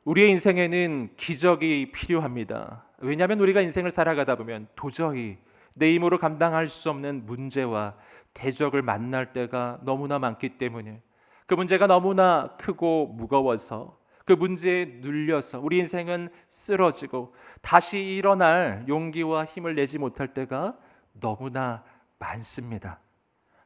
우리의 인생에는 기적이 필요합니다. 왜냐하면 우리가 인생을 살아가다 보면 도저히 내 힘으로 감당할 수 없는 문제와 대적을 만날 때가 너무나 많기 때문에, 그 문제가 너무나 크고 무거워서 그 문제에 눌려서 우리 인생은 쓰러지고 다시 일어날 용기와 힘을 내지 못할 때가 너무나 많습니다.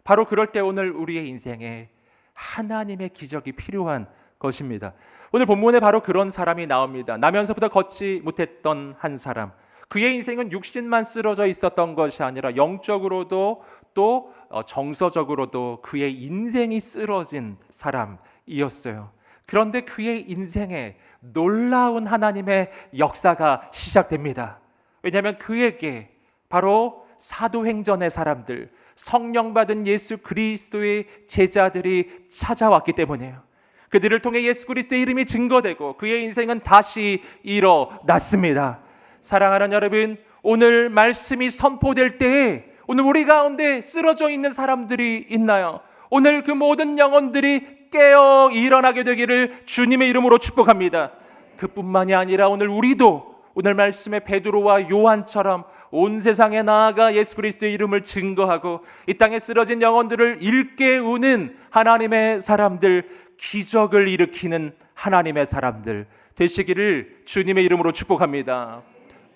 바로 그럴 때 오늘 우리의 인생에 하나님의 기적이 필요한 것입니다. 오늘 본문에 바로 그런 사람이 나옵니다. 나면서부터 걷지 못했던 한 사람. 그의 인생은 육신만 쓰러져 있었던 것이 아니라 영적으로도 또 정서적으로도 그의 인생이 쓰러진 사람이었어요. 그런데 그의 인생에 놀라운 하나님의 역사가 시작됩니다. 왜냐하면 그에게 바로 사도행전의 사람들, 성령 받은 예수 그리스도의 제자들이 찾아왔기 때문이에요. 그들을 통해 예수 그리스도의 이름이 증거되고 그의 인생은 다시 일어났습니다. 사랑하는 여러분, 오늘 말씀이 선포될 때에 오늘 우리 가운데 쓰러져 있는 사람들이 있나요? 오늘 그 모든 영혼들이 깨어 일어나게 되기를 주님의 이름으로 축복합니다. 그뿐만이 아니라 오늘 우리도 오늘 말씀의 베드로와 요한처럼 온 세상에 나아가 예수 그리스도의 이름을 증거하고 이 땅에 쓰러진 영혼들을 일깨우는 하나님의 사람들, 기적을 일으키는 하나님의 사람들 되시기를 주님의 이름으로 축복합니다.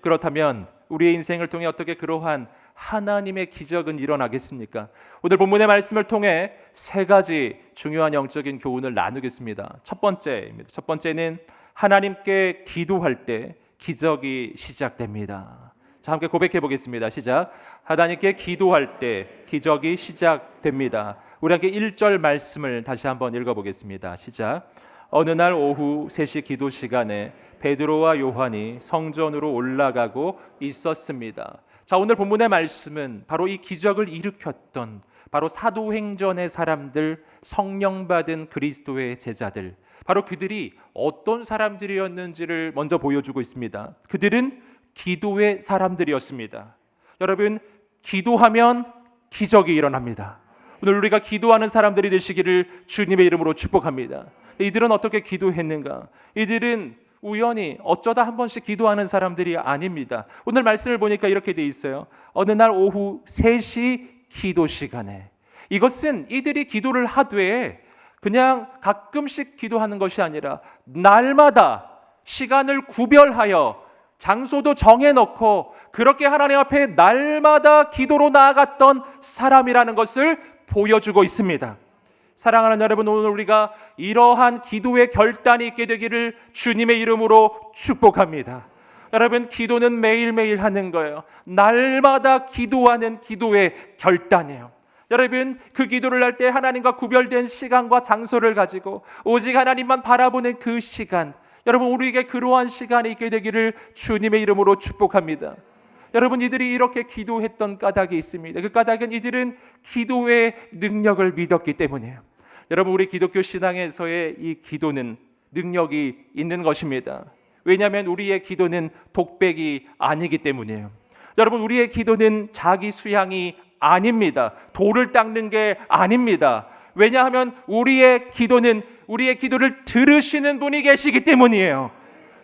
그렇다면 우리의 인생을 통해 어떻게 그러한 하나님의 기적은 일어나겠습니까? 오늘 본문의 말씀을 통해 세 가지 중요한 영적인 교훈을 나누겠습니다. 첫 번째입니다. 첫 번째는 하나님께 기도할 때 기적이 시작됩니다. 자, 함께 고백해 보겠습니다. 시작. 하나님께 기도할 때 기적이 시작됩니다. 우리 함께 1절 말씀을 다시 한번 읽어보겠습니다. 시작. 어느 날 오후 3시 기도 시간에 베드로와 요한이 성전으로 올라가고 있었습니다. 자, 오늘 본문의 말씀은 바로 이 기적을 일으켰던 바로 사도행전의 사람들, 성령 받은 그리스도의 제자들, 바로 그들이 어떤 사람들이었는지를 먼저 보여주고 있습니다. 그들은 기도의 사람들이었습니다. 여러분, 기도하면 기적이 일어납니다. 오늘 우리가 기도하는 사람들이 되시기를 주님의 이름으로 축복합니다. 이들은 어떻게 기도했는가? 이들은 우연히 어쩌다 한 번씩 기도하는 사람들이 아닙니다. 오늘 말씀을 보니까 이렇게 돼 있어요. 어느 날 오후 3시 기도 시간에. 이것은 이들이 기도를 하되 그냥 가끔씩 기도하는 것이 아니라 날마다 시간을 구별하여 장소도 정해놓고 그렇게 하나님 앞에 날마다 기도로 나아갔던 사람이라는 것을 보여주고 있습니다. 사랑하는 여러분, 오늘 우리가 이러한 기도의 결단이 있게 되기를 주님의 이름으로 축복합니다. 여러분, 기도는 매일매일 하는 거예요. 날마다 기도하는 기도의 결단이에요. 여러분, 그 기도를 할 때 하나님과 구별된 시간과 장소를 가지고 오직 하나님만 바라보는 그 시간, 여러분, 우리에게 그러한 시간이 있게 되기를 주님의 이름으로 축복합니다. 여러분, 이들이 이렇게 기도했던 까닭이 있습니다. 그 까닭은 이들은 기도의 능력을 믿었기 때문이에요. 여러분, 우리 기독교 신앙에서의 이 기도는 능력이 있는 것입니다. 왜냐하면 우리의 기도는 독백이 아니기 때문이에요. 여러분, 우리의 기도는 자기 수양이 아닙니다. 돌을 닦는 게 아닙니다. 왜냐하면 우리의 기도를 들으시는 분이 계시기 때문이에요.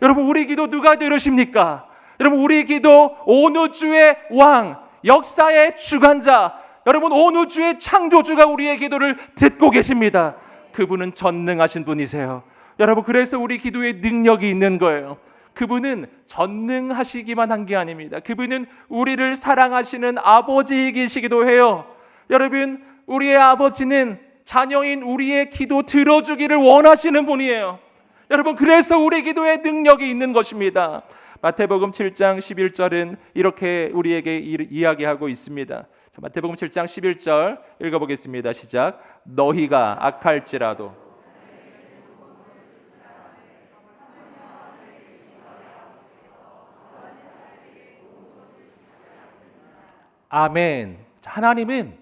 여러분, 우리 기도 누가 들으십니까? 여러분, 우리 기도 온 우주의 왕, 역사의 주관자, 여러분, 온 우주의 창조주가 우리의 기도를 듣고 계십니다. 그분은 전능하신 분이세요. 여러분, 그래서 우리 기도에 능력이 있는 거예요. 그분은 전능하시기만 한 게 아닙니다. 그분은 우리를 사랑하시는 아버지이시기도 해요. 여러분, 우리의 아버지는 자녀인 우리의 기도 들어주기를 원하시는 분이에요. 여러분, 그래서 우리 기도에 능력이 있는 것입니다. 마태복음 7장 11절은 이렇게 우리에게 이야기하고 있습니다. 마태복음 7장 11절 읽어보겠습니다. 시작. 너희가 악할지라도. 아멘. 하나님은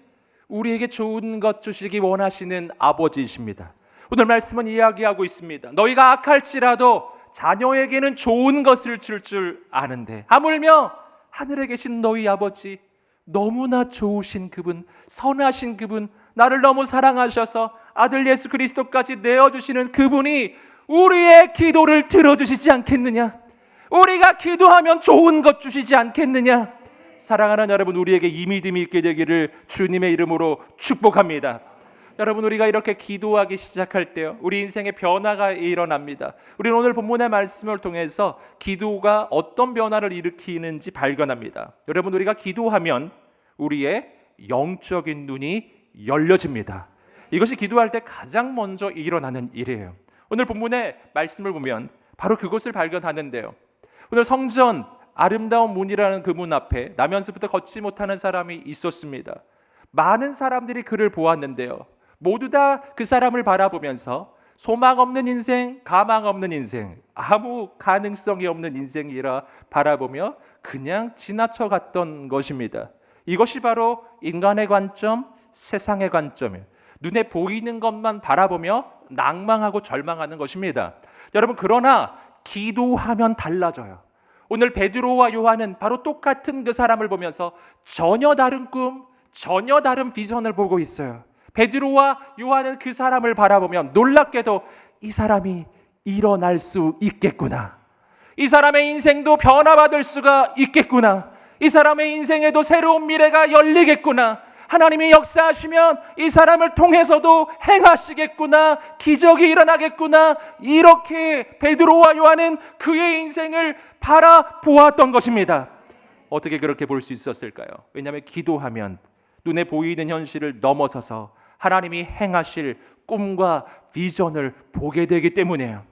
우리에게 좋은 것 주시기 원하시는 아버지이십니다. 오늘 말씀은 이야기하고 있습니다. 너희가 악할지라도 자녀에게는 좋은 것을 줄 아는데, 하물며 하늘에 계신 너희 아버지, 너무나 좋으신 그분, 선하신 그분, 나를 너무 사랑하셔서 아들 예수 그리스도까지 내어주시는 그분이 우리의 기도를 들어주시지 않겠느냐? 우리가 기도하면 좋은 것 주시지 않겠느냐? 사랑하는 여러분, 우리에게 이 믿음이 있게 되기를 주님의 이름으로 축복합니다. 여러분, 우리가 이렇게 기도하기 시작할 때요, 우리 인생의 변화가 일어납니다. 우리는 오늘 본문의 말씀을 통해서 기도가 어떤 변화를 일으키는지 발견합니다. 여러분, 우리가 기도하면 우리의 영적인 눈이 열려집니다. 이것이 기도할 때 가장 먼저 일어나는 일이에요. 오늘 본문의 말씀을 보면 바로 그것을 발견하는데요. 오늘 성전 아름다운 문이라는 그 문 앞에 나면서부터 걷지 못하는 사람이 있었습니다. 많은 사람들이 그를 보았는데요, 모두 다 그 사람을 바라보면서 소망 없는 인생, 가망 없는 인생, 아무 가능성이 없는 인생이라 바라보며 그냥 지나쳐 갔던 것입니다. 이것이 바로 인간의 관점, 세상의 관점이에요. 눈에 보이는 것만 바라보며 낭망하고 절망하는 것입니다. 여러분, 그러나 기도하면 달라져요. 오늘 베드로와 요한은 바로 똑같은 그 사람을 보면서 전혀 다른 꿈, 전혀 다른 비전을 보고 있어요. 베드로와 요한은 그 사람을 바라보면 놀랍게도 이 사람이 일어날 수 있겠구나, 이 사람의 인생도 변화받을 수가 있겠구나, 이 사람의 인생에도 새로운 미래가 열리겠구나, 하나님이 역사하시면 이 사람을 통해서도 행하시겠구나, 기적이 일어나겠구나, 이렇게 베드로와 요한은 그의 인생을 바라보았던 것입니다. 어떻게 그렇게 볼 수 있었을까요? 왜냐하면 기도하면 눈에 보이는 현실을 넘어서서 하나님이 행하실 꿈과 비전을 보게 되기 때문이에요.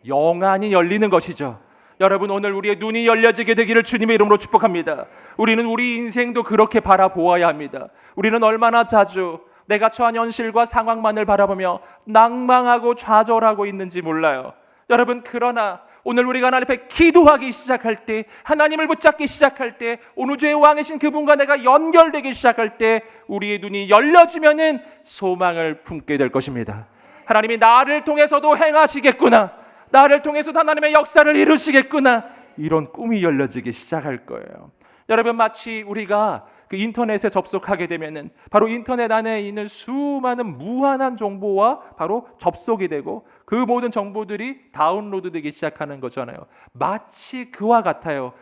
영안이 열리는 것이죠. 여러분, 오늘 우리의 눈이 열려지게 되기를 주님의 이름으로 축복합니다. 우리는 우리 인생도 그렇게 바라보아야 합니다. 우리는 얼마나 자주 내가 처한 현실과 상황만을 바라보며 낭망하고 좌절하고 있는지 몰라요. 여러분, 그러나 오늘 우리가 하나님 앞에 기도하기 시작할 때, 하나님을 붙잡기 시작할 때, 온 우주의 왕이신 그분과 내가 연결되기 시작할 때 우리의 눈이 열려지면은 소망을 품게 될 것입니다. 하나님이 나를 통해서도 행하시겠구나, 나를 통해서도 하나님의 역사를 이루시겠구나, 이런 꿈이 열려지기 시작할 거예요. 여러분, 마치 우리가 그 인터넷에 접속하게 되면은 바로 인터넷 안에 있는 수많은 무한한 정보와 바로 접속이 되고 그 모든 정보들이 다운로드 되기 시작하는 거잖아요. 마치 그와 같아요.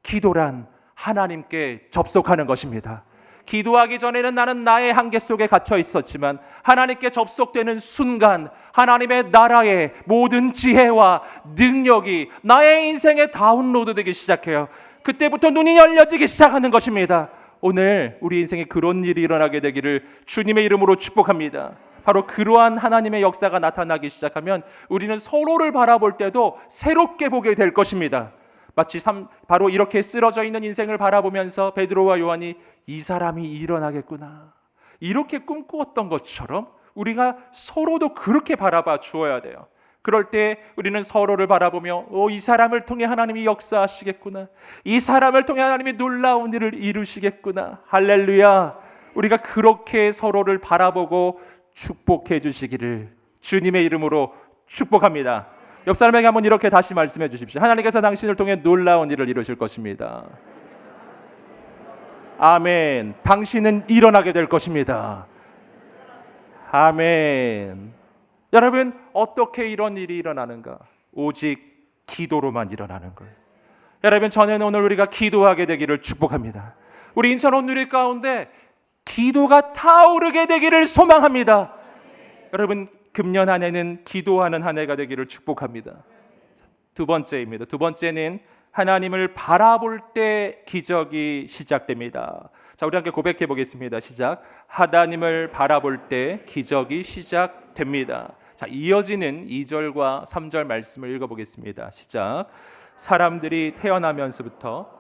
기도란 하나님께 접속하는 것입니다. 기도하기 전에는 나는 나의 한계 속에 갇혀 있었지만 하나님께 접속되는 순간 하나님의 나라의 모든 지혜와 능력이 나의 인생에 다운로드 되기 시작해요. 그때부터 눈이 열려지기 시작하는 것입니다. 오늘 우리 인생에 그런 일이 일어나게 되기를 주님의 이름으로 축복합니다. 바로 그러한 하나님의 역사가 나타나기 시작하면 우리는 서로를 바라볼 때도 새롭게 보게 될 것입니다. 마치 바로 이렇게 쓰러져 있는 인생을 바라보면서 베드로와 요한이 이 사람이 일어나겠구나, 이렇게 꿈꾸었던 것처럼 우리가 서로도 그렇게 바라봐 주어야 돼요. 그럴 때 우리는 서로를 바라보며 이 사람을 통해 하나님이 역사하시겠구나, 이 사람을 통해 하나님이 놀라운 일을 이루시겠구나, 할렐루야. 우리가 그렇게 서로를 바라보고 축복해 주시기를 주님의 이름으로 축복합니다. 옆 사람에게 한번 이렇게 다시 말씀해 주십시오. 하나님께서 당신을 통해 놀라운 일을 이루실 것입니다. 아멘. 당신은 일어나게 될 것입니다. 아멘. 여러분, 어떻게 이런 일이 일어나는가? 오직 기도로만 일어나는 거예요. 여러분, 저는 오늘 우리가 기도하게 되기를 축복합니다. 우리 인천 온누리 가운데 기도가 타오르게 되기를 소망합니다. 여러분, 금년 한 해는 기도하는 한 해가 되기를 축복합니다. 두 번째입니다. 두 번째는 하나님을 바라볼 때 기적이 시작됩니다. 자, 우리 함께 고백해 보겠습니다. 시작. 하나님을 바라볼 때 기적이 시작됩니다. 자, 이어지는 2절과 3절 말씀을 읽어보겠습니다. 시작. 사람들이 태어나면서부터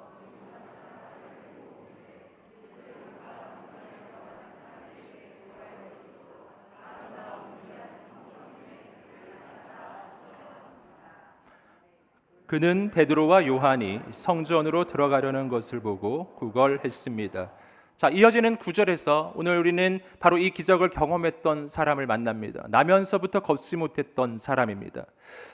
그는 베드로와 요한이 성전으로 들어가려는 것을 보고 구걸했습니다. 자, 이어지는 9절에서 오늘 우리는 바로 이 기적을 경험했던 사람을 만납니다. 나면서부터 걷지 못했던 사람입니다.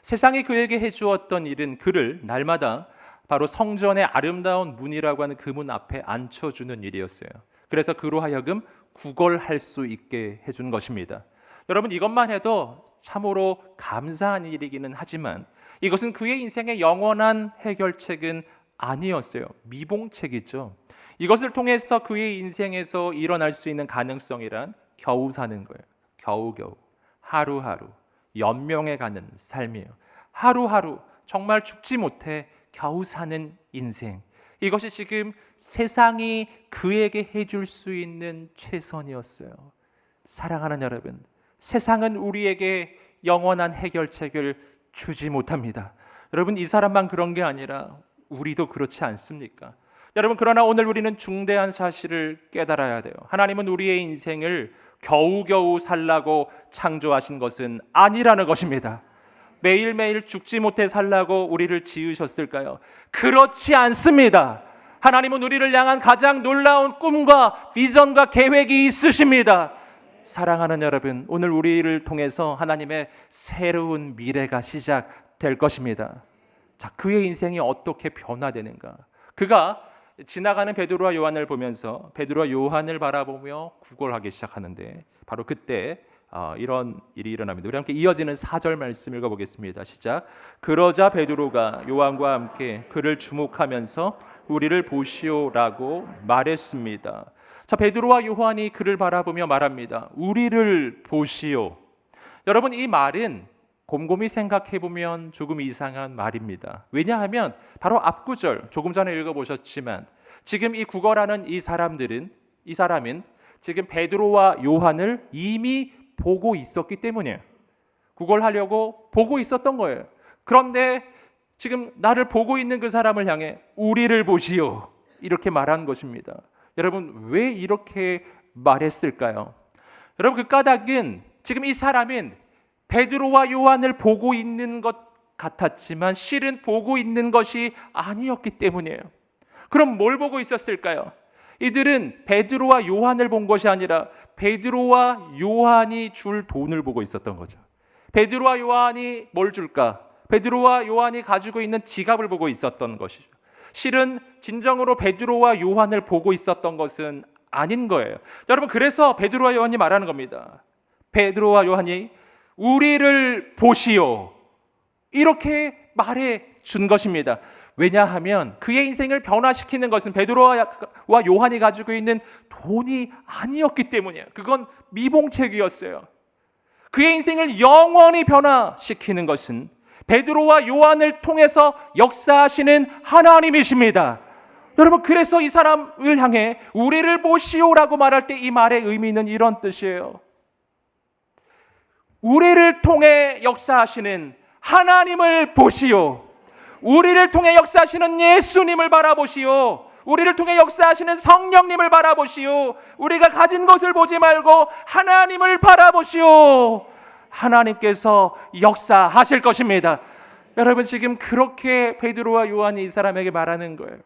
세상이 그에게 해주었던 일은 그를 날마다 바로 성전의 아름다운 문이라고 하는 그 문 앞에 앉혀주는 일이었어요. 그래서 그로 하여금 구걸할 수 있게 해준 것입니다. 여러분, 이것만 해도 참으로 감사한 일이기는 하지만 이것은 그의 인생의 영원한 해결책은 아니었어요. 미봉책이죠. 이것을 통해서 그의 인생에서 일어날 수 있는 가능성이란 겨우 사는 거예요. 겨우겨우, 하루하루 연명해 가는 삶이에요. 하루하루 정말 죽지 못해 겨우 사는 인생. 이것이 지금 세상이 그에게 해줄 수 있는 최선이었어요. 사랑하는 여러분, 세상은 우리에게 영원한 해결책을 주지 못합니다. 여러분, 이 사람만 그런 게 아니라 우리도 그렇지 않습니까? 여러분, 그러나 오늘 우리는 중대한 사실을 깨달아야 돼요. 하나님은 우리의 인생을 겨우겨우 살라고 창조하신 것은 아니라는 것입니다. 매일매일 죽지 못해 살라고 우리를 지으셨을까요? 그렇지 않습니다. 하나님은 우리를 향한 가장 놀라운 꿈과 비전과 계획이 있으십니다. 사랑하는 여러분, 오늘 우리를 통해서 하나님의 새로운 미래가 시작될 것입니다. 자, 그의 인생이 어떻게 변화되는가? 그가 지나가는 베드로와 요한을 보면서 베드로와 요한을 바라보며 구걸하기 시작하는데 바로 그때 이런 일이 일어납니다. 우리 함께 이어지는 4절 말씀 읽어보겠습니다. 시작. 그러자 베드로가 요한과 함께 그를 주목하면서 우리를 보시오라고 말했습니다. 자, 베드로와 요한이 그를 바라보며 말합니다. 우리를 보시오. 여러분, 이 말은 곰곰이 생각해보면 조금 이상한 말입니다. 왜냐하면 바로 앞구절, 조금 전에 읽어보셨지만 지금 이 구걸하는 이 사람은 지금 베드로와 요한을 이미 보고 있었기 때문이에요. 구걸하려고 보고 있었던 거예요. 그런데 지금 나를 보고 있는 그 사람을 향해 우리를 보시오 이렇게 말한 것입니다. 여러분, 왜 이렇게 말했을까요? 여러분, 그 까닭은 지금 이 사람은 베드로와 요한을 보고 있는 것 같았지만 실은 보고 있는 것이 아니었기 때문이에요. 그럼 뭘 보고 있었을까요? 이들은 베드로와 요한을 본 것이 아니라 베드로와 요한이 줄 돈을 보고 있었던 거죠. 베드로와 요한이 뭘 줄까? 베드로와 요한이 가지고 있는 지갑을 보고 있었던 것이죠. 실은 진정으로 베드로와 요한을 보고 있었던 것은 아닌 거예요. 여러분, 그래서 베드로와 요한이 말하는 겁니다. 베드로와 요한이 우리를 보시오 이렇게 말해 준 것입니다. 왜냐하면 그의 인생을 변화시키는 것은 베드로와 요한이 가지고 있는 돈이 아니었기 때문이에요. 그건 미봉책이었어요. 그의 인생을 영원히 변화시키는 것은 베드로와 요한을 통해서 역사하시는 하나님이십니다. 여러분, 그래서 이 사람을 향해 우리를 보시오라고 말할 때 이 말의 의미는 이런 뜻이에요. 우리를 통해 역사하시는 하나님을 보시오. 우리를 통해 역사하시는 예수님을 바라보시오. 우리를 통해 역사하시는 성령님을 바라보시오. 우리가 가진 것을 보지 말고 하나님을 바라보시오. 하나님께서 역사하실 것입니다. 여러분, 지금 그렇게 베드로와 요한이 이 사람에게 말하는 거예요.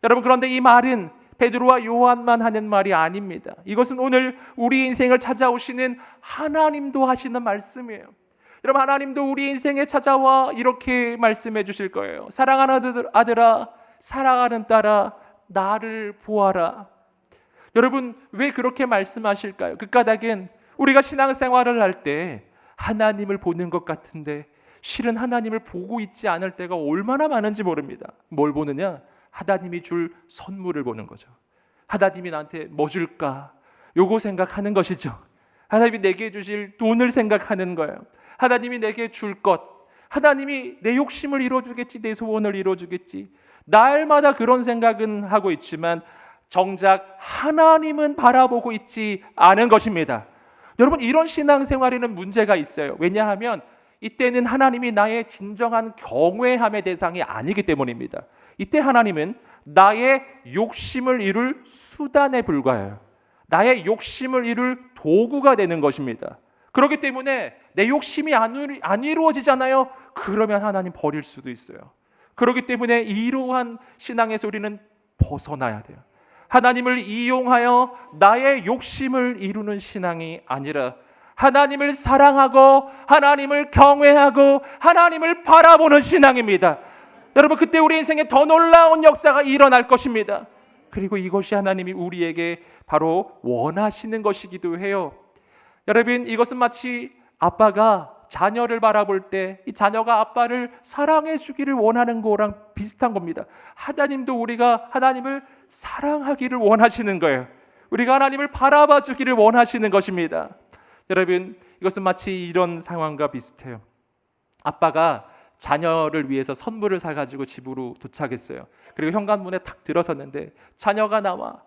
여러분, 그런데 이 말은 베드로와 요한만 하는 말이 아닙니다. 이것은 오늘 우리 인생을 찾아오시는 하나님도 하시는 말씀이에요. 여러분, 하나님도 우리 인생에 찾아와 이렇게 말씀해 주실 거예요. 사랑하는 아들아, 사랑하는 딸아, 나를 보아라. 여러분, 왜 그렇게 말씀하실까요? 그 까닭은 우리가 신앙생활을 할 때 하나님을 보는 것 같은데 실은 하나님을 보고 있지 않을 때가 얼마나 많은지 모릅니다. 뭘 보느냐? 하나님이 줄 선물을 보는 거죠. 하나님이 나한테 뭐 줄까? 요거 생각하는 것이죠. 하나님이 내게 주실 돈을 생각하는 거예요. 하나님이 내게 줄 것, 하나님이 내 욕심을 이뤄주겠지, 내 소원을 이뤄주겠지. 날마다 그런 생각은 하고 있지만 정작 하나님은 바라보고 있지 않은 것입니다. 여러분, 이런 신앙생활에는 문제가 있어요. 왜냐하면 이때는 하나님이 나의 진정한 경외함의 대상이 아니기 때문입니다. 이때 하나님은 나의 욕심을 이룰 수단에 불과해요. 나의 욕심을 이룰 도구가 되는 것입니다. 그렇기 때문에 내 욕심이 안 이루어지잖아요. 그러면 하나님 버릴 수도 있어요. 그렇기 때문에 이러한 신앙에서 우리는 벗어나야 돼요. 하나님을 이용하여 나의 욕심을 이루는 신앙이 아니라 하나님을 사랑하고 하나님을 경외하고 하나님을 바라보는 신앙입니다. 여러분, 그때 우리 인생에 더 놀라운 역사가 일어날 것입니다. 그리고 이것이 하나님이 우리에게 바로 원하시는 것이기도 해요. 여러분, 이것은 마치 아빠가 자녀를 바라볼 때 이 자녀가 아빠를 사랑해 주기를 원하는 거랑 비슷한 겁니다. 하나님도 우리가 하나님을 사랑하기를 원하시는 거예요. 우리가 하나님을 바라봐 주기를 원하시는 것입니다. 여러분, 이것은 마치 이런 상황과 비슷해요. 아빠가 자녀를 위해서 선물을 사가지고 집으로 도착했어요. 그리고 현관문에 탁 들어섰는데 자녀가 나와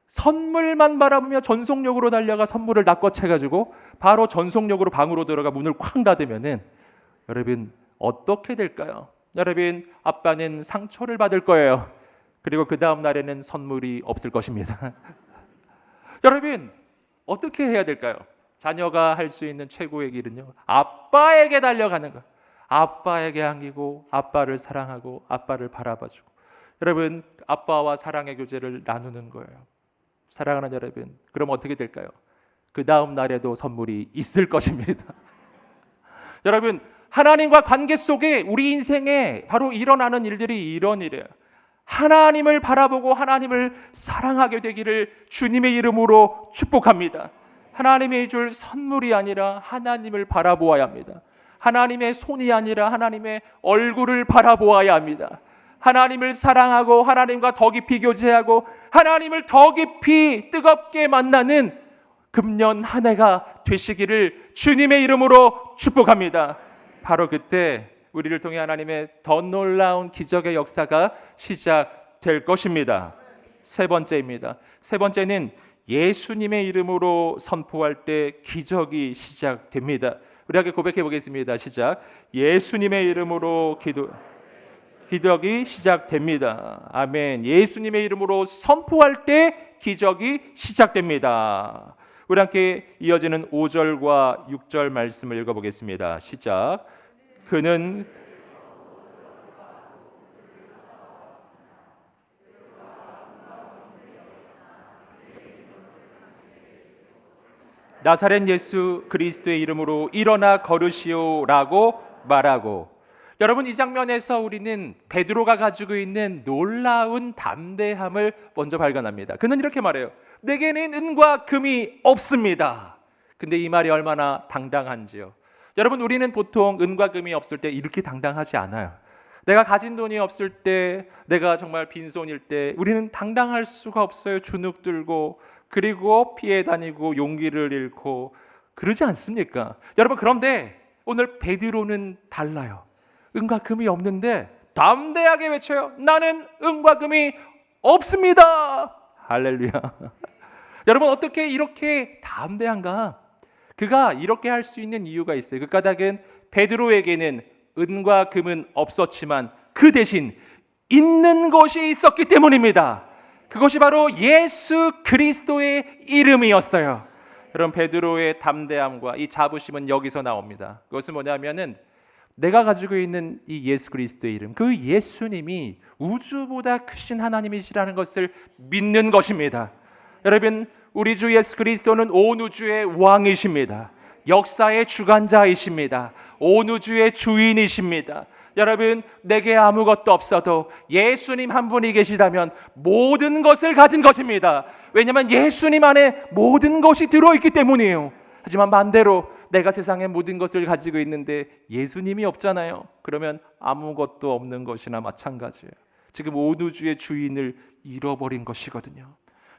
선물만 바라보며 전속력으로 달려가 선물을 낚아채가지고 바로 전속력으로 방으로 들어가 문을 쾅 닫으면은 여러분 어떻게 될까요? 여러분, 아빠는 상처를 받을 거예요. 그리고 그 다음 날에는 선물이 없을 것입니다. 여러분, 어떻게 해야 될까요? 자녀가 할 수 있는 최고의 길은요, 아빠에게 달려가는 거. 아빠에게 안기고 아빠를 사랑하고 아빠를 바라봐주고. 여러분, 아빠와 사랑의 교제를 나누는 거예요. 사랑하는 여러분, 그럼 어떻게 될까요? 그 다음 날에도 선물이 있을 것입니다. 여러분, 하나님과 관계 속에 우리 인생에 바로 일어나는 일들이 이런 일이에요. 하나님을 바라보고 하나님을 사랑하게 되기를 주님의 이름으로 축복합니다. 하나님의 줄 선물이 아니라 하나님을 바라보아야 합니다. 하나님의 손이 아니라 하나님의 얼굴을 바라보아야 합니다. 하나님을 사랑하고 하나님과 더 깊이 교제하고 하나님을 더 깊이 뜨겁게 만나는 금년 한 해가 되시기를 주님의 이름으로 축복합니다. 바로 그때 우리를 통해 하나님의 더 놀라운 기적의 역사가 시작될 것입니다. 세 번째입니다. 세 번째는 예수님의 이름으로 선포할 때 기적이 시작됩니다. 우리 함께 고백해 보겠습니다. 시작. 예수님의 이름으로 기적이 시작됩니다. 아멘. 예수님의 이름으로 선포할 때 기적이 시작됩니다. 우리 함께 이어지는 5절과 6절 말씀을 읽어보겠습니다. 시작. 그는 나사렛 예수 그리스도의 이름으로 일어나 걸으시오라고 말하고. 여러분, 이 장면에서 우리는 베드로가 가지고 있는 놀라운 담대함을 먼저 발견합니다. 그는 이렇게 말해요. 내게는 은과 금이 없습니다. 근데 이 말이 얼마나 당당한지요. 여러분, 우리는 보통 은과 금이 없을 때 이렇게 당당하지 않아요. 내가 가진 돈이 없을 때, 내가 정말 빈손일 때 우리는 당당할 수가 없어요. 주눅 들고, 그리고 피해 다니고 용기를 잃고 그러지 않습니까? 여러분, 그런데 오늘 베드로는 달라요. 은과 금이 없는데 담대하게 외쳐요. 나는 은과 금이 없습니다. 할렐루야. 여러분, 어떻게 이렇게 담대한가? 그가 이렇게 할 수 있는 이유가 있어요. 그 까닭은 베드로에게는 은과 금은 없었지만 그 대신 있는 것이 있었기 때문입니다. 그것이 바로 예수 그리스도의 이름이었어요. 여러분, 베드로의 담대함과 이 자부심은 여기서 나옵니다. 그것은 뭐냐면은 내가 가지고 있는 이 예수 그리스도의 이름, 그 예수님이 우주보다 크신 하나님이시라는 것을 믿는 것입니다. 여러분, 우리 주 예수 그리스도는 온 우주의 왕이십니다. 역사의 주관자이십니다. 온 우주의 주인이십니다. 여러분, 내게 아무것도 없어도 예수님 한 분이 계시다면 모든 것을 가진 것입니다. 왜냐하면 예수님 안에 모든 것이 들어있기 때문이에요. 하지만 반대로 내가 세상의 모든 것을 가지고 있는데 예수님이 없잖아요. 그러면 아무것도 없는 것이나 마찬가지예요. 지금 온 우주의 주인을 잃어버린 것이거든요.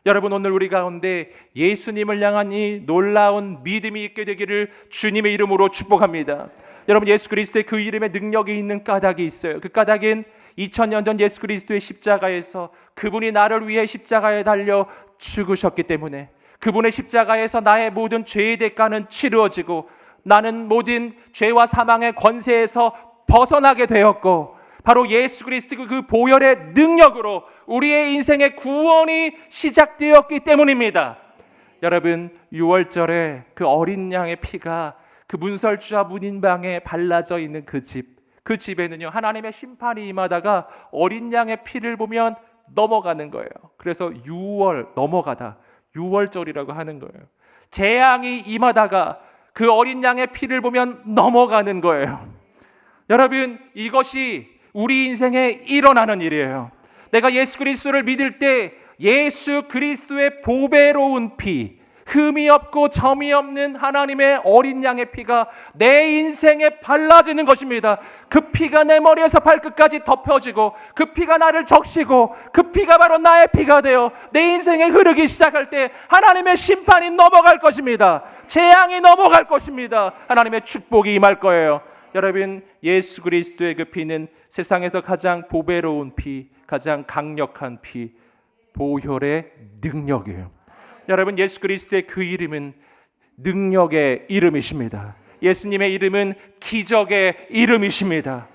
여러분, 오늘 우리 가운데 예수님을 향한 이 놀라운 믿음이 있게 되기를 주님의 이름으로 축복합니다. 여러분, 예수 그리스도의 그 이름에 능력이 있는 까닭이 있어요. 그 까닭은 2000년 전 예수 그리스도의 십자가에서 그분이 나를 위해 십자가에 달려 죽으셨기 때문에 그분의 십자가에서 나의 모든 죄의 대가는 치루어지고 나는 모든 죄와 사망의 권세에서 벗어나게 되었고, 바로 예수 그리스도 그 보혈의 능력으로 우리의 인생의 구원이 시작되었기 때문입니다. 여러분, 6월절에 그 어린 양의 피가 그 문설주와 문인방에 발라져 있는 그 집에는요, 하나님의 심판이 임하다가 어린 양의 피를 보면 넘어가는 거예요. 그래서 6월 넘어가다 6월절이라고 하는 거예요. 재앙이 임하다가 그 어린 양의 피를 보면 넘어가는 거예요. 여러분, 이것이 우리 인생에 일어나는 일이에요. 내가 예수 그리스도를 믿을 때 예수 그리스도의 보배로운 피, 금이 없고 점이 없는 하나님의 어린 양의 피가 내 인생에 발라지는 것입니다. 그 피가 내 머리에서 발끝까지 덮여지고 그 피가 나를 적시고 그 피가 바로 나의 피가 되어 내 인생에 흐르기 시작할 때 하나님의 심판이 넘어갈 것입니다. 재앙이 넘어갈 것입니다. 하나님의 축복이 임할 거예요. 여러분, 예수 그리스도의 그 피는 세상에서 가장 보배로운 피, 가장 강력한 피, 보혈의 능력이에요. 여러분, 예수 그리스도의 그 이름은 능력의 이름이십니다. 예수님의 이름은 기적의 이름이십니다.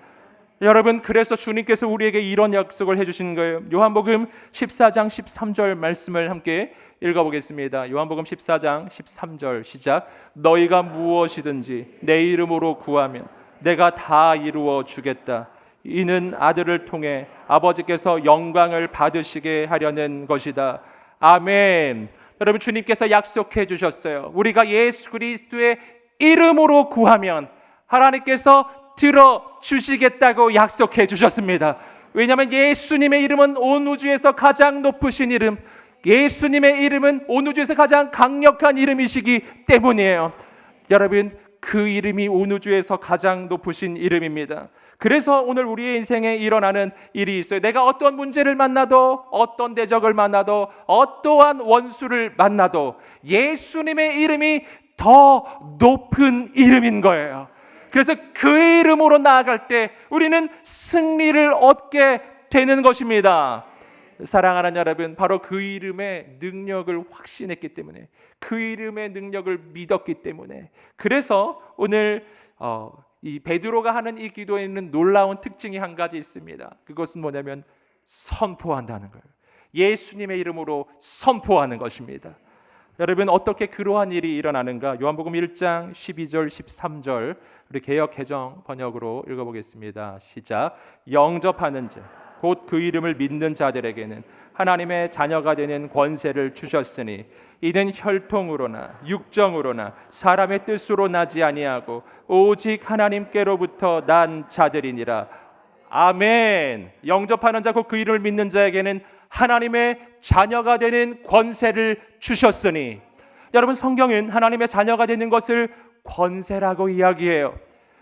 여러분, 그래서 주님께서 우리에게 이런 약속을 해주신 거예요. 요한복음 14장 13절 말씀을 함께 읽어보겠습니다. 요한복음 14장 13절 시작. 너희가 무엇이든지 내 이름으로 구하면 내가 다 이루어 주겠다. 이는 아들을 통해 아버지께서 영광을 받으시게 하려는 것이다. 아멘. 여러분, 주님께서 약속해 주셨어요. 우리가 예수 그리스도의 이름으로 구하면 하나님께서 들어주시겠다고 약속해 주셨습니다. 왜냐하면 예수님의 이름은 온 우주에서 가장 높으신 이름, 예수님의 이름은 온 우주에서 가장 강력한 이름이시기 때문이에요. 여러분, 그 이름이 온 우주에서 가장 높으신 이름입니다. 그래서 오늘 우리의 인생에 일어나는 일이 있어요. 내가 어떤 문제를 만나도, 어떤 대적을 만나도, 어떠한 원수를 만나도 예수님의 이름이 더 높은 이름인 거예요. 그래서 그 이름으로 나아갈 때 우리는 승리를 얻게 되는 것입니다. 사랑하는 여러분, 바로 그 이름의 능력을 확신했기 때문에, 그 이름의 능력을 믿었기 때문에, 그래서 오늘 이 베드로가 하는 이 기도에는 놀라운 특징이 한 가지 있습니다. 그것은 뭐냐면 선포한다는 거예요. 예수님의 이름으로 선포하는 것입니다. 여러분, 어떻게 그러한 일이 일어나는가? 요한복음 1장 12절 13절 우리 개역 개정 번역으로 읽어보겠습니다. 시작. 영접하는 자 곧 그 이름을 믿는 자들에게는 하나님의 자녀가 되는 권세를 주셨으니 이는 혈통으로나 육정으로나 사람의 뜻으로 나지 아니하고 오직 하나님께로부터 난 자들이니라. 아멘. 영접하는 자 곧 그 이름을 믿는 자에게는 하나님의 자녀가 되는 권세를 주셨으니, 여러분, 성경은 하나님의 자녀가 되는 것을 권세라고 이야기해요.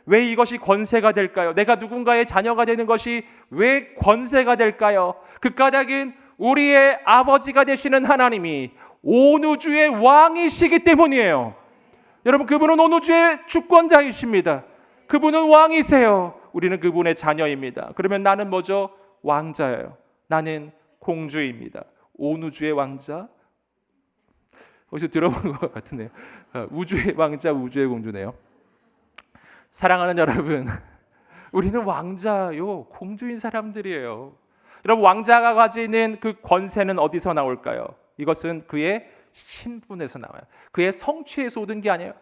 왜 이것이 권세가 될까요? 내가 누군가의 자녀가 되는 것이 왜 권세가 될까요? 그 까닭은 우리의 아버지가 되시는 하나님이 온 우주의 왕이시기 때문이에요. 여러분, 그분은 온 우주의 주권자이십니다. 그분은 왕이세요. 우리는 그분의 자녀입니다. 그러면 나는 뭐죠? 왕자예요. 나는 공주입니다. 온 우주의 왕자? 어디서 들어본 것 같은데요. 우주의 왕자, 우주의 공주네요. 사랑하는 여러분, 우리는 왕자요, 공주인 사람들이에요. 여러분, 왕자가 가지는 그 권세는 어디서 나올까요? 이것은 그의 신분에서 나와요. 그의 성취에서 오는 게 아니에요.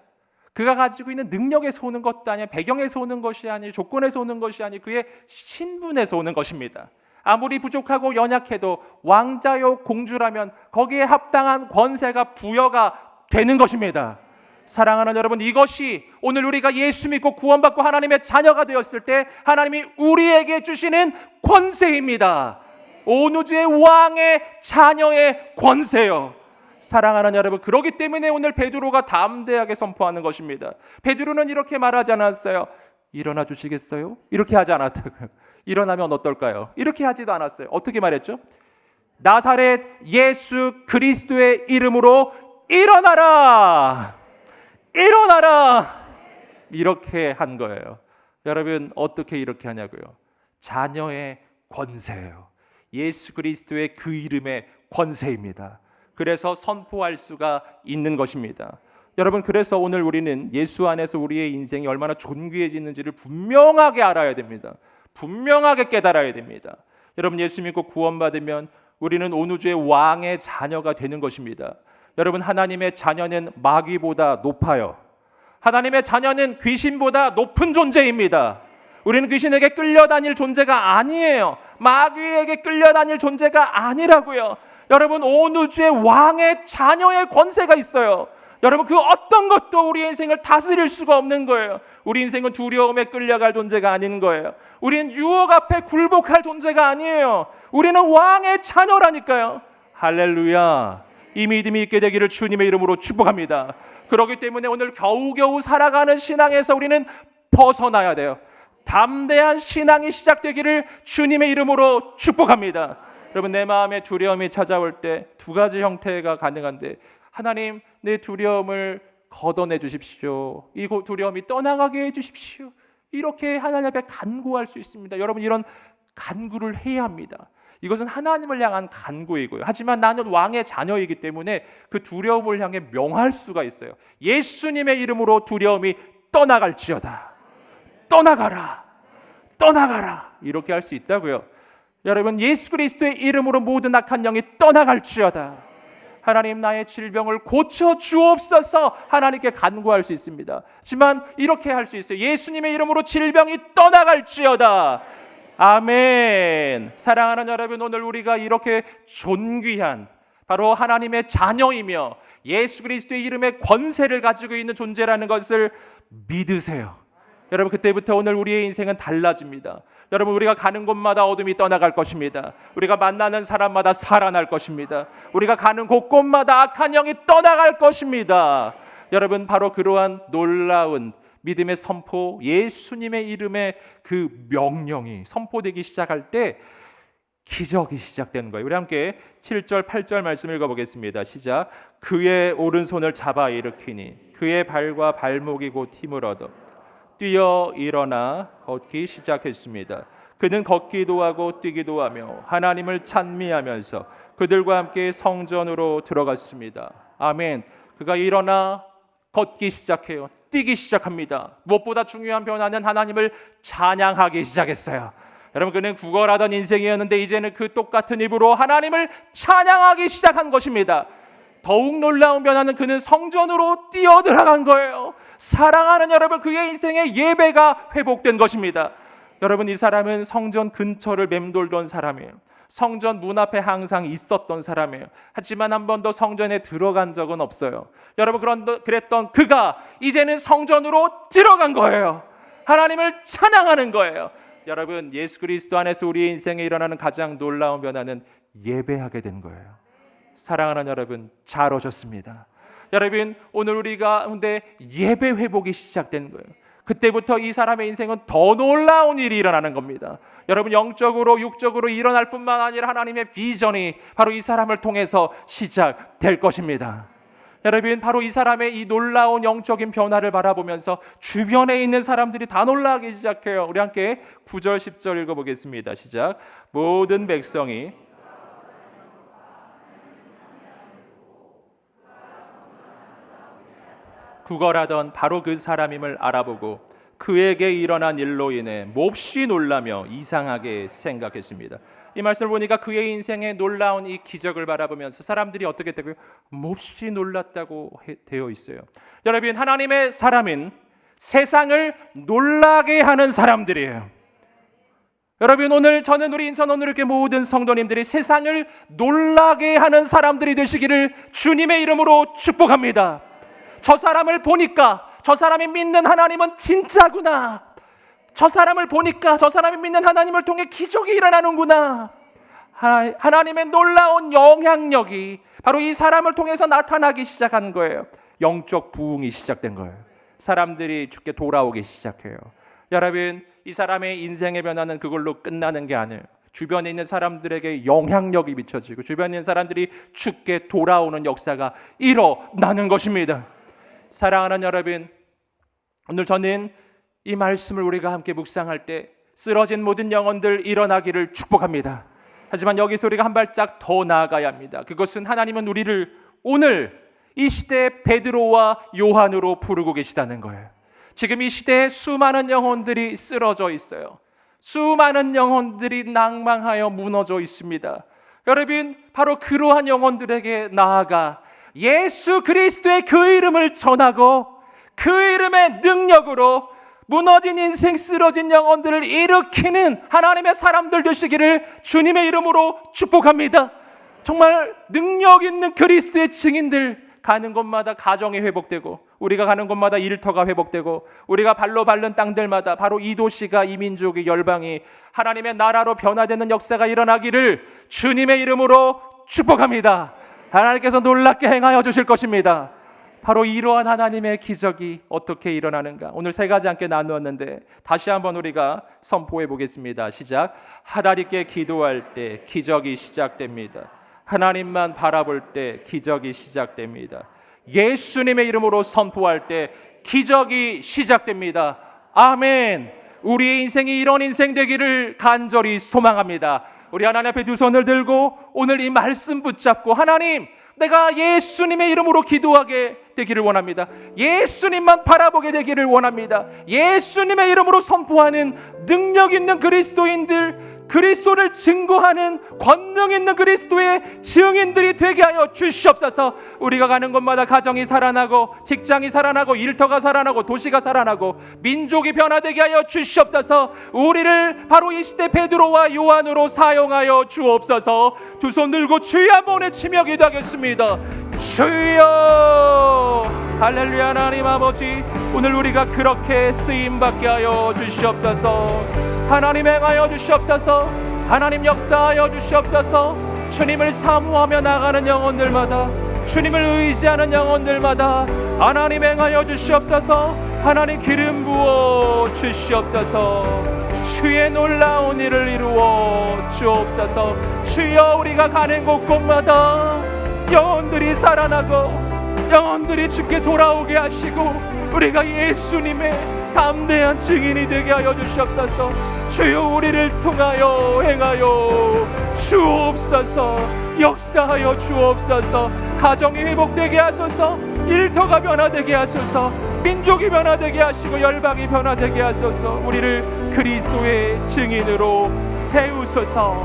그가 가지고 있는 능력에서 오는 것도 아니에요. 배경에서 오는 것이 아니에요. 조건에서 오는 것이 아니에요. 그의 신분에서 오는 것입니다. 아무리 부족하고 연약해도 왕자요 공주라면 거기에 합당한 권세가 부여가 되는 것입니다. 사랑하는 여러분, 이것이 오늘 우리가 예수 믿고 구원받고 하나님의 자녀가 되었을 때 하나님이 우리에게 주시는 권세입니다. 온 우주의 왕의 자녀의 권세요. 사랑하는 여러분, 그렇기 때문에 오늘 베드로가 담대하게 선포하는 것입니다. 베드로는 이렇게 말하지 않았어요. 일어나 주시겠어요? 이렇게 하지 않았다고요. 일어나면 어떨까요? 이렇게 하지도 않았어요. 어떻게 말했죠? 나사렛 예수 그리스도의 이름으로 일어나라! 일어나라! 이렇게 한 거예요. 여러분, 어떻게 이렇게 하냐고요? 자녀의 권세예요. 예수 그리스도의 그 이름의 권세입니다. 그래서 선포할 수가 있는 것입니다. 여러분, 그래서 오늘 우리는 예수 안에서 우리의 인생이 얼마나 존귀해지는지를 분명하게 알아야 됩니다. 분명하게 깨달아야 됩니다. 여러분, 예수 믿고 구원받으면 우리는 온 우주의 왕의 자녀가 되는 것입니다. 여러분, 하나님의 자녀는 마귀보다 높아요. 하나님의 자녀는 귀신보다 높은 존재입니다. 우리는 귀신에게 끌려다닐 존재가 아니에요. 마귀에게 끌려다닐 존재가 아니라고요. 여러분, 온 우주의 왕의 자녀의 권세가 있어요. 여러분, 그 어떤 것도 우리 인생을 다스릴 수가 없는 거예요. 우리 인생은 두려움에 끌려갈 존재가 아닌 거예요. 우리는 유혹 앞에 굴복할 존재가 아니에요. 우리는 왕의 자녀라니까요. 할렐루야. 이 믿음이 있게 되기를 주님의 이름으로 축복합니다. 그렇기 때문에 오늘 겨우겨우 살아가는 신앙에서 우리는 벗어나야 돼요. 담대한 신앙이 시작되기를 주님의 이름으로 축복합니다. 여러분, 내 마음에 두려움이 찾아올 때 두 가지 형태가 가능한데, 하나님, 내 두려움을 걷어내 주십시오. 이 두려움이 떠나가게 해 주십시오. 이렇게 하나님 앞에 간구할 수 있습니다. 여러분, 이런 간구를 해야 합니다. 이것은 하나님을 향한 간구이고요. 하지만 나는 왕의 자녀이기 때문에 그 두려움을 향해 명할 수가 있어요. 예수님의 이름으로 두려움이 떠나갈지어다. 떠나가라. 떠나가라. 이렇게 할 수 있다고요. 여러분, 예수 그리스도의 이름으로 모든 악한 영이 떠나갈지어다. 하나님, 나의 질병을 고쳐 주옵소서. 하나님께 간구할 수 있습니다. 하지만 이렇게 할 수 있어요. 예수님의 이름으로 질병이 떠나갈지어다. 아멘. 사랑하는 여러분, 오늘 우리가 이렇게 존귀한 바로 하나님의 자녀이며 예수 그리스도의 이름의 권세를 가지고 있는 존재라는 것을 믿으세요. 여러분, 그때부터 오늘 우리의 인생은 달라집니다. 여러분, 우리가 가는 곳마다 어둠이 떠나갈 것입니다. 우리가 만나는 사람마다 살아날 것입니다. 우리가 가는 곳곳마다 악한 영이 떠나갈 것입니다. 여러분, 바로 그러한 놀라운 믿음의 선포, 예수님의 이름의 그 명령이 선포되기 시작할 때 기적이 시작되는 거예요. 우리 함께 7절, 8절 말씀 읽어보겠습니다. 시작. 그의 오른손을 잡아 일으키니 그의 발과 발목이 곧 힘을 얻어 뛰어 일어나 걷기 시작했습니다. 그는 걷기도 하고 뛰기도 하며 하나님을 찬미하면서 그들과 함께 성전으로 들어갔습니다. 아멘. 그가 일어나 걷기 시작해요. 뛰기 시작합니다. 무엇보다 중요한 변화는 하나님을 찬양하기 시작했어요. 여러분, 그는 구걸하던 인생이었는데 이제는 그 똑같은 입으로 하나님을 찬양하기 시작한 것입니다. 더욱 놀라운 변화는 그는 성전으로 뛰어들어간 거예요. 사랑하는 여러분, 그의 인생의 예배가 회복된 것입니다. 여러분, 이 사람은 성전 근처를 맴돌던 사람이에요. 성전 문 앞에 항상 있었던 사람이에요. 하지만 한 번도 성전에 들어간 적은 없어요. 여러분, 그랬던 그가 이제는 성전으로 들어간 거예요. 하나님을 찬양하는 거예요. 여러분, 예수 그리스도 안에서 우리의 인생에 일어나는 가장 놀라운 변화는 예배하게 된 거예요. 사랑하는 여러분, 잘 오셨습니다. 여러분, 오늘 우리 가운데 예배 회복이 시작된 거예요. 그때부터 이 사람의 인생은 더 놀라운 일이 일어나는 겁니다. 여러분, 영적으로 육적으로 일어날 뿐만 아니라 하나님의 비전이 바로 이 사람을 통해서 시작될 것입니다. 여러분, 바로 이 사람의 이 놀라운 영적인 변화를 바라보면서 주변에 있는 사람들이 다 놀라기 시작해요. 우리 함께 9절 10절 읽어보겠습니다. 시작. 모든 백성이 구걸하던 바로 그 사람임을 알아보고 그에게 일어난 일로 인해 몹시 놀라며 이상하게 생각했습니다. 이 말씀을 보니까 그의 인생에 놀라운 이 기적을 바라보면서 사람들이 어떻게 되고요? 몹시 놀랐다고 되어 있어요. 여러분, 하나님의 사람인 세상을 놀라게 하는 사람들이에요. 여러분, 오늘 저는 우리 인천 오늘 이렇게 모든 성도님들이 세상을 놀라게 하는 사람들이 되시기를 주님의 이름으로 축복합니다. 저 사람을 보니까 저 사람이 믿는 하나님은 진짜구나. 저 사람을 보니까 저 사람이 믿는 하나님을 통해 기적이 일어나는구나. 하나님의 놀라운 영향력이 바로 이 사람을 통해서 나타나기 시작한 거예요. 영적 부흥이 시작된 거예요. 사람들이 주께 돌아오기 시작해요. 여러분, 이 사람의 인생의 변화는 그걸로 끝나는 게 아니에요. 주변에 있는 사람들에게 영향력이 미쳐지고 주변에 있는 사람들이 주께 돌아오는 역사가 일어나는 것입니다. 사랑하는 여러분, 오늘 저는 이 말씀을 우리가 함께 묵상할 때 쓰러진 모든 영혼들 일어나기를 축복합니다. 하지만 여기서 우리가 한 발짝 더 나아가야 합니다. 그것은 하나님은 우리를 오늘 이 시대의 베드로와 요한으로 부르고 계시다는 거예요. 지금 이 시대에 수많은 영혼들이 쓰러져 있어요. 수많은 영혼들이 낭망하여 무너져 있습니다. 여러분, 바로 그러한 영혼들에게 나아가 예수 그리스도의 그 이름을 전하고 그 이름의 능력으로 무너진 인생, 쓰러진 영혼들을 일으키는 하나님의 사람들 되시기를 주님의 이름으로 축복합니다. 정말 능력 있는 그리스도의 증인들, 가는 곳마다 가정이 회복되고 우리가 가는 곳마다 일터가 회복되고 우리가 발로 밟는 땅들마다 바로 이 도시가, 이 민족이, 열방이 하나님의 나라로 변화되는 역사가 일어나기를 주님의 이름으로 축복합니다. 하나님께서 놀랍게 행하여 주실 것입니다. 바로 이러한 하나님의 기적이 어떻게 일어나는가, 오늘 세 가지 함께 나누었는데 다시 한번 우리가 선포해 보겠습니다. 시작. 하나님께 기도할 때 기적이 시작됩니다. 하나님만 바라볼 때 기적이 시작됩니다. 예수님의 이름으로 선포할 때 기적이 시작됩니다. 아멘. 우리의 인생이 이런 인생 되기를 간절히 소망합니다. 우리 하나님 앞에 두 손을 들고 오늘 이 말씀 붙잡고, 하나님, 내가 예수님의 이름으로 기도하게 되기를 원합니다. 예수님만 바라보게 되기를 원합니다. 예수님의 이름으로 선포하는 능력 있는 그리스도인들, 그리스도를 증거하는 권능 있는 그리스도의 증인들이 되게 하여 주시옵소서. 우리가 가는 곳마다 가정이 살아나고, 직장이 살아나고, 일터가 살아나고, 도시가 살아나고, 민족이 변화되게 하여 주시옵소서. 우리를 바로 이 시대 베드로와 요한으로 사용하여 주옵소서. 두 손 들고 주여 한번 외치며 기도하겠습니다. 주여. 할렐루야. 하나님 아버지, 오늘 우리가 그렇게 쓰임받게 하여 주시옵소서. 하나님 행하여 주시옵소서. 하나님 역사하여 주시옵소서. 주님을 사모하며 나가는 영혼들마다, 주님을 의지하는 영혼들마다 하나님 행하여 주시옵소서. 하나님 기름 부어 주시옵소서. 주의 놀라운 일을 이루어 주옵소서. 주여, 우리가 가는 곳곳마다 영혼들이 살아나고 영혼들이 주께 돌아오게 하시고 우리가 예수님의 담대한 증인이 되게 하여 주시옵소서. 주여, 우리를 통하여 행하여 주옵소서. 역사하여 주옵소서. 가정이 회복되게 하소서. 일터가 변화되게 하소서. 민족이 변화되게 하시고 열방이 변화되게 하소서. 우리를 그리스도의 증인으로 세우소서.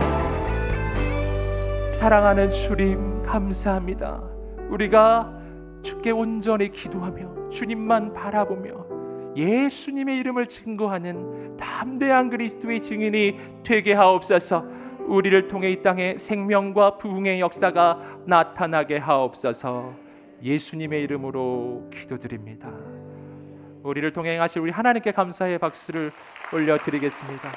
사랑하는 주님, 감사합니다. 우리가 주께 온전히 기도하며 주님만 바라보며 예수님의 이름을 증거하는 담대한 그리스도의 증인이 되게 하옵소서. 우리를 통해 이 땅에 생명과 부흥의 역사가 나타나게 하옵소서. 예수님의 이름으로 기도드립니다. 우리를 통해 행하실 우리 하나님께 감사의 박수를 올려드리겠습니다.